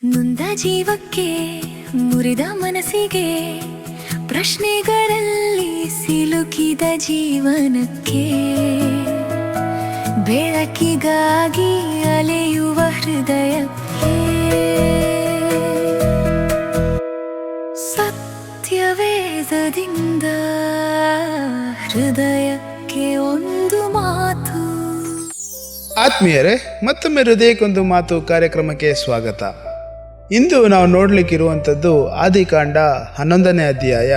ನೊಂದ ಜೀವಕ್ಕೆ ಮುರಿದ ಮನಸ್ಸಿಗೆ ಪ್ರಶ್ನೆಗಳಲ್ಲಿ ಸಿಲುಕಿದ ಜೀವನಕ್ಕೆ ಬೆಳಕಿಗಾಗಿ ಅಲೆಯುವ ಹೃದಯಕ್ಕೆ ಸತ್ಯವೇದದಿಂದ ಹೃದಯಕ್ಕೆ ಒಂದು ಮಾತು. ಆತ್ಮೀಯರೇ, ಮತ್ತೊಮ್ಮೆ ಹೃದಯಕ್ಕೊಂದು ಮಾತು ಕಾರ್ಯಕ್ರಮಕ್ಕೆ ಸ್ವಾಗತ. ಇಂದು ನಾವು ನೋಡಲಿಕ್ಕಿರುವಂಥದ್ದು ಆದಿಕಾಂಡ 11ನೇ ಅಧ್ಯಾಯ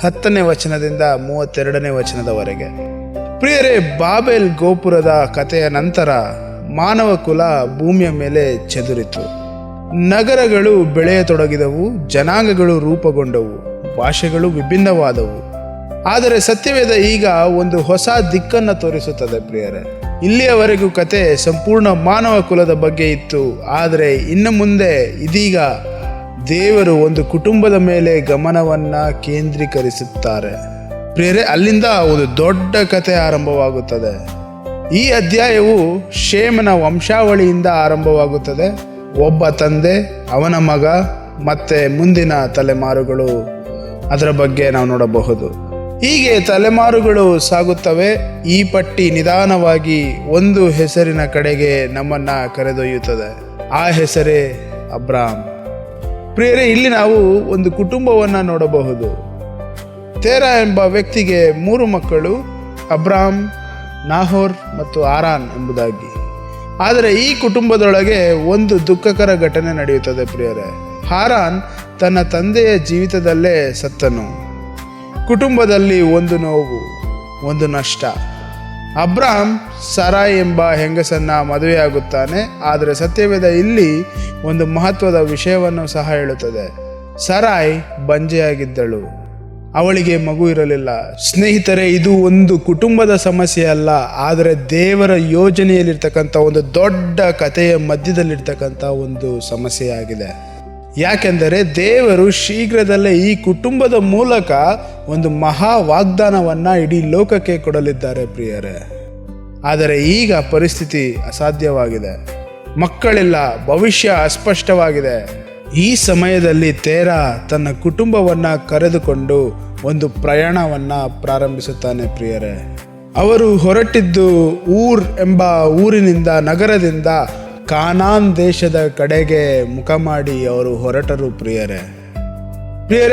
10ನೇ ವಚನದಿಂದ 32ನೇ ವಚನದವರೆಗೆ. ಪ್ರಿಯರೇ, ಬಾಬೆಲ್ ಗೋಪುರದ ಕಥೆಯ ನಂತರ ಮಾನವ ಕುಲ ಭೂಮಿಯ ಮೇಲೆ ಚೆದುರಿತು. ನಗರಗಳು ಬೆಳೆಯತೊಡಗಿದವು, ಜನಾಂಗಗಳು ರೂಪುಗೊಂಡವು, ಭಾಷೆಗಳು ವಿಭಿನ್ನವಾದವು. ಆದರೆ ಸತ್ಯವೇದ ಈಗ ಒಂದು ಹೊಸ ದಿಕ್ಕನ್ನು ತೋರಿಸುತ್ತದೆ. ಪ್ರಿಯರೇ, ಇಲ್ಲಿಯವರೆಗೂ ಕತೆ ಸಂಪೂರ್ಣ ಮಾನವ ಕುಲದ ಬಗ್ಗೆ ಇತ್ತು. ಆದರೆ ಇನ್ನು ಮುಂದೆ ಇದೀಗ ದೇವರು ಒಂದು ಕುಟುಂಬದ ಮೇಲೆ ಗಮನವನ್ನು ಕೇಂದ್ರೀಕರಿಸುತ್ತಾರೆ. ಪ್ರಿಯರೇ, ಅಲ್ಲಿಂದ ಒಂದು ದೊಡ್ಡ ಕತೆ ಆರಂಭವಾಗುತ್ತದೆ. ಈ ಅಧ್ಯಾಯವು ಶೇಮನ ವಂಶಾವಳಿಯಿಂದ ಆರಂಭವಾಗುತ್ತದೆ. ಒಬ್ಬ ತಂದೆ, ಅವನ ಮಗ ಮತ್ತೆ ಮುಂದಿನ ತಲೆಮಾರುಗಳು, ಅದರ ಬಗ್ಗೆ ನಾವು ನೋಡಬಹುದು. ಹೀಗೆ ತಲೆಮಾರುಗಳು ಸಾಗುತ್ತವೆ. ಈ ಪಟ್ಟಿ ನಿಧಾನವಾಗಿ ಒಂದು ಹೆಸರಿನ ಕಡೆಗೆ ನಮ್ಮನ್ನ ಕರೆದೊಯ್ಯುತ್ತದೆ. ಆ ಹೆಸರೇ ಅಬ್ರಾಮ್. ಪ್ರಿಯರೇ, ಇಲ್ಲಿ ನಾವು ಒಂದು ಕುಟುಂಬವನ್ನು ನೋಡಬಹುದು. ತೇರಾ ಎಂಬ ವ್ಯಕ್ತಿಗೆ 3 ಮಕ್ಕಳು, ಅಬ್ರಾಮ್, ನಾಹೋರ್ ಮತ್ತು ಆರಾನ್ ಎಂಬುದಾಗಿ. ಆದರೆ ಈ ಕುಟುಂಬದೊಳಗೆ ಒಂದು ದುಃಖಕರ ಘಟನೆ ನಡೆಯುತ್ತದೆ. ಪ್ರಿಯರೇ, ಹಾರಾನ್ ತನ್ನ ತಂದೆಯ ಜೀವಿತದಲ್ಲೇ ಸತ್ತನು. ಕುಟುಂಬದಲ್ಲಿ ಒಂದು ನೋವು, ಒಂದು ನಷ್ಟ. ಅಬ್ರಾಮ್ ಸರಾಯ್ ಎಂಬ ಹೆಂಗಸನ್ನ ಮದುವೆಯಾಗುತ್ತಾನೆ. ಆದರೆ ಸತ್ಯವೇದ ಇಲ್ಲಿ ಒಂದು ಮಹತ್ವದ ವಿಷಯವನ್ನು ಸಹ ಹೇಳುತ್ತದೆ. ಸರಾಯ್ ಬಂಜೆಯಾಗಿದ್ದಳು, ಅವಳಿಗೆ ಮಗು ಇರಲಿಲ್ಲ. ಸ್ನೇಹಿತರೆ, ಇದು ಒಂದು ಕುಟುಂಬದ ಸಮಸ್ಯೆ ಅಲ್ಲ, ಆದರೆ ದೇವರ ಯೋಜನೆಯಲ್ಲಿರ್ತಕ್ಕಂಥ ಒಂದು ದೊಡ್ಡ ಕಥೆಯ ಮಧ್ಯದಲ್ಲಿರ್ತಕ್ಕಂಥ ಒಂದು ಸಮಸ್ಯೆಯಾಗಿದೆ. ಯಾಕೆಂದರೆ ದೇವರು ಶೀಘ್ರದಲ್ಲೇ ಈ ಕುಟುಂಬದ ಮೂಲಕ ಒಂದು ಮಹಾ ವಾಗ್ದಾನವನ್ನು ಇಡೀ ಲೋಕಕ್ಕೆ ಕೊಡಲಿದ್ದಾರೆ. ಪ್ರಿಯರೇ, ಆದರೆ ಈಗ ಪರಿಸ್ಥಿತಿ ಅಸಾಧ್ಯವಾಗಿದೆ. ಮಕ್ಕಳಿಲ್ಲ, ಭವಿಷ್ಯ ಅಸ್ಪಷ್ಟವಾಗಿದೆ. ಈ ಸಮಯದಲ್ಲಿ ತೇರಾ ತನ್ನ ಕುಟುಂಬವನ್ನು ಕರೆದುಕೊಂಡು ಒಂದು ಪ್ರಯಾಣವನ್ನು ಪ್ರಾರಂಭಿಸುತ್ತಾನೆ. ಪ್ರಿಯರೇ, ಅವರು ಹೊರಟಿದ್ದು ಊರ್ ಎಂಬ ಊರಿನಿಂದ, ನಗರದಿಂದ ಕಾನಾನ್ ದೇಶದ ಕಡೆಗೆ ಮುಖ ಮಾಡಿ ಅವರು ಹೊರಟರು. ಪ್ರಿಯರೇ,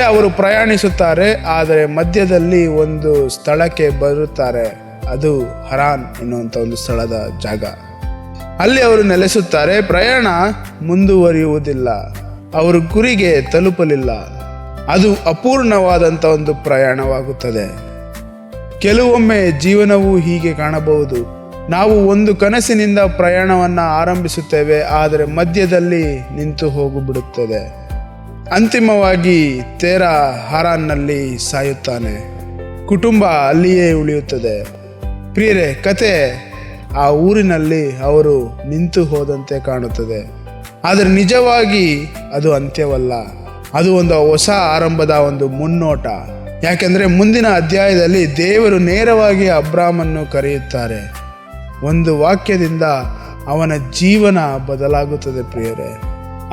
ಅವರು ಪ್ರಯಾಣಿಸುತ್ತಾರೆ. ಆದರೆ ಮಧ್ಯದಲ್ಲಿ ಒಂದು ಸ್ಥಳಕ್ಕೆ ಬರುತ್ತಾರೆ. ಅದು ಹರಾನ್ ಎನ್ನುವಂಥ ಒಂದು ಸ್ಥಳದ ಜಾಗ. ಅಲ್ಲಿ ಅವರು ನೆಲೆಸುತ್ತಾರೆ. ಪ್ರಯಾಣ ಮುಂದುವರಿಯುವುದಿಲ್ಲ, ಅವರು ಗುರಿಗೆ ತಲುಪಲಿಲ್ಲ. ಅದು ಅಪೂರ್ಣವಾದಂಥ ಒಂದು ಪ್ರಯಾಣವಾಗುತ್ತದೆ. ಕೆಲವೊಮ್ಮೆ ಜೀವನವೂ ಹೀಗೆ ಕಾಣಬಹುದು. ನಾವು ಒಂದು ಕನಸಿನಿಂದ ಪ್ರಯಾಣವನ್ನು ಆರಂಭಿಸುತ್ತೇವೆ, ಆದರೆ ಮಧ್ಯದಲ್ಲಿ ನಿಂತು ಹೋಗಿಬಿಡುತ್ತದೆ. ಅಂತಿಮವಾಗಿ ತೇರಾ ಹಾರಾನ್ನಲ್ಲಿ ಸಾಯುತ್ತಾನೆ. ಕುಟುಂಬ ಅಲ್ಲಿಯೇ ಉಳಿಯುತ್ತದೆ. ಪ್ರಿಯರೇ, ಕತೆ ಆ ಊರಿನಲ್ಲಿ ಅವರು ನಿಂತು ಹೋದಂತೆ ಕಾಣುತ್ತದೆ. ಆದರೆ ನಿಜವಾಗಿ ಅದು ಅಂತ್ಯವಲ್ಲ, ಅದು ಒಂದು ಹೊಸ ಆರಂಭದ ಒಂದು ಮುನ್ನೋಟ. ಯಾಕೆಂದರೆ ಮುಂದಿನ ಅಧ್ಯಾಯದಲ್ಲಿ ದೇವರು ನೇರವಾಗಿ ಅಬ್ರಾಮನ್ನು ಕರೆಯುತ್ತಾರೆ. ಒಂದು ವಾಕ್ಯದಿಂದ ಅವನ ಜೀವನ ಬದಲಾಗುತ್ತದೆ. ಪ್ರಿಯರೇ,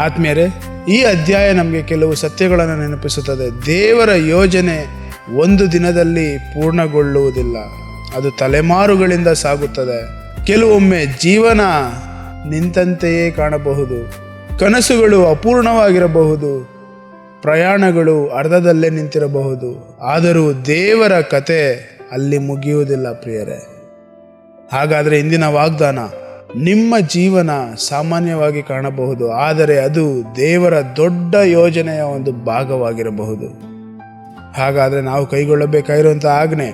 ಆತ್ಮೀಯರೇ, ಈ ಅಧ್ಯಾಯ ನಮಗೆ ಕೆಲವು ಸತ್ಯಗಳನ್ನು ನೆನಪಿಸುತ್ತದೆ. ದೇವರ ಯೋಜನೆ ಒಂದು ದಿನದಲ್ಲಿ ಪೂರ್ಣಗೊಳ್ಳುವುದಿಲ್ಲ, ಅದು ತಲೆಮಾರುಗಳಿಂದ ಸಾಗುತ್ತದೆ. ಕೆಲವೊಮ್ಮೆ ಜೀವನ ನಿಂತಂತೆಯೇ ಕಾಣಬಹುದು, ಕನಸುಗಳು ಅಪೂರ್ಣವಾಗಿರಬಹುದು, ಪ್ರಯಾಣಗಳು ಅರ್ಧದಲ್ಲೇ ನಿಂತಿರಬಹುದು. ಆದರೂ ದೇವರ ಕತೆ ಅಲ್ಲಿ ಮುಗಿಯುವುದಿಲ್ಲ. ಪ್ರಿಯರೇ, ಹಾಗಾದರೆ ಇಂದಿನ ವಾಗ್ದಾನ, ನಿಮ್ಮ ಜೀವನ ಸಾಮಾನ್ಯವಾಗಿ ಕಾಣಬಹುದು, ಆದರೆ ಅದು ದೇವರ ದೊಡ್ಡ ಯೋಜನೆಯ ಒಂದು ಭಾಗವಾಗಿರಬಹುದು. ಹಾಗಾದರೆ ನಾವು ಕೈಗೊಳ್ಳಬೇಕಾಗಿರುವಂಥ ಆಜ್ಞೆ,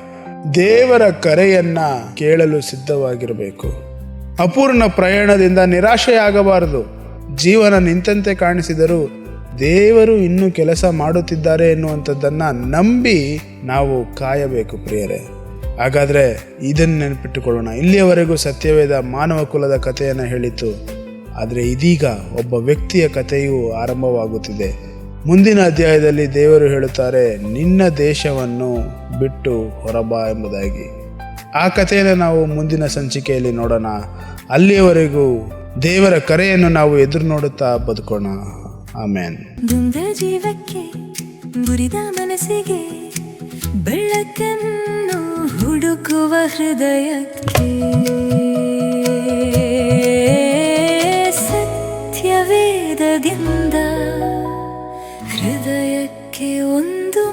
ದೇವರ ಕರೆಯನ್ನು ಕೇಳಲು ಸಿದ್ಧವಾಗಿರಬೇಕು. ಅಪೂರ್ಣ ಪ್ರಯಾಣದಿಂದ ನಿರಾಶೆಯಾಗಬಾರದು. ಜೀವನ ನಿಂತಂತೆ ಕಾಣಿಸಿದರೂ ದೇವರು ಇನ್ನೂ ಕೆಲಸ ಮಾಡುತ್ತಿದ್ದಾರೆ ಎನ್ನುವಂಥದ್ದನ್ನು ನಂಬಿ ನಾವು ಕಾಯಬೇಕು. ಪ್ರಿಯರೇ, ಹಾಗಾದರೆ ಇದನ್ನು ನೆನಪಿಟ್ಟುಕೊಳ್ಳೋಣ. ಇಲ್ಲಿಯವರೆಗೂ ಸತ್ಯವೇದ ಮಾನವ ಕುಲದ ಕಥೆಯನ್ನು ಹೇಳಿತು, ಆದರೆ ಇದೀಗ ಒಬ್ಬ ವ್ಯಕ್ತಿಯ ಕಥೆಯು ಆರಂಭವಾಗುತ್ತಿದೆ. ಮುಂದಿನ ಅಧ್ಯಾಯದಲ್ಲಿ ದೇವರು ಹೇಳುತ್ತಾರೆ, ನಿನ್ನ ದೇಶವನ್ನು ಬಿಟ್ಟು ಹೊರಬಾ ಎಂಬುದಾಗಿ. ಆ ಕಥೆಯನ್ನು ನಾವು ಮುಂದಿನ ಸಂಚಿಕೆಯಲ್ಲಿ ನೋಡೋಣ. ಅಲ್ಲಿಯವರೆಗೂ ದೇವರ ಕರೆಯನ್ನು ನಾವು ಎದುರು ನೋಡುತ್ತಾ ಬದುಕೋಣ. ಆಮೇನ್. ದುಂದ ಜೀವಕ್ಕೆ ಮುರಿದ ಮನಸ್ಸಿಗೆ ಬೆಳಕನ್ನು ಹುಡುಕುವ ಹೃದಯಕ್ಕೆ ಸತ್ಯವೇದದಿಂದ ಹೃದಯಕ್ಕೆ ಒಂದು